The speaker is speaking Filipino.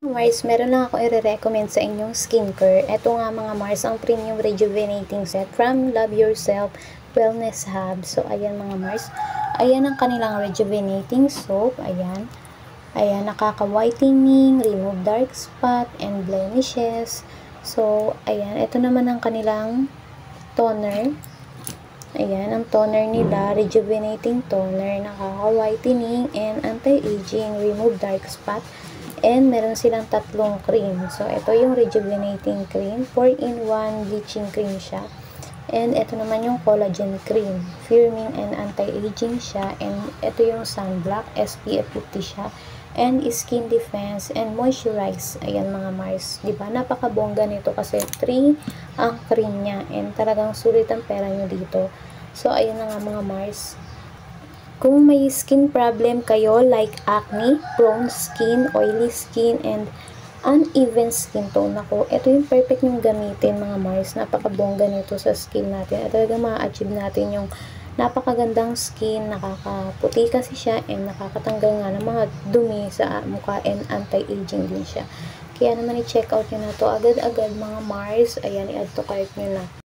Mars, meron lang ako i-recommend sa inyong skincare. Ito nga mga Mars, ang Premium Rejuvenating Set from Love Yourself Wellness Hub. So, ayan mga Mars. Ayan ang kanilang rejuvenating soap. Ayan. Ayan, nakaka-whitening, remove dark spot and blemishes. So, ayan. Ito naman ang kanilang toner. Ayan, ang toner nila, rejuvenating toner, nakaka-whitening and anti-aging, remove dark spot. And meron silang tatlong cream. So, ito yung rejuvenating cream. 4-in-1 bleaching cream siya. And ito naman yung collagen cream. Firming and anti-aging siya. And ito yung sunblock. SPF 50 siya. And skin defense and moisturize. Ayan mga Mars. Diba? Napakabongga nito kasi 3 ang cream niya. And talagang sulit ang pera nyo dito. So, ayun na nga mga Mars. Kung may skin problem kayo like acne, prone skin, oily skin, and uneven skin tone, ako, ito yung perfect yung gamitin mga Mars. Napakabongga nito sa skin natin. At talaga ma-achieve natin yung napakagandang skin, nakakaputi kasi siya, and nakakatanggal nga ng mga dumi sa mukha, and anti-aging din siya. Kaya naman i-check out nyo na to agad-agad mga Mars. Ayan, i-add to cart nyo na.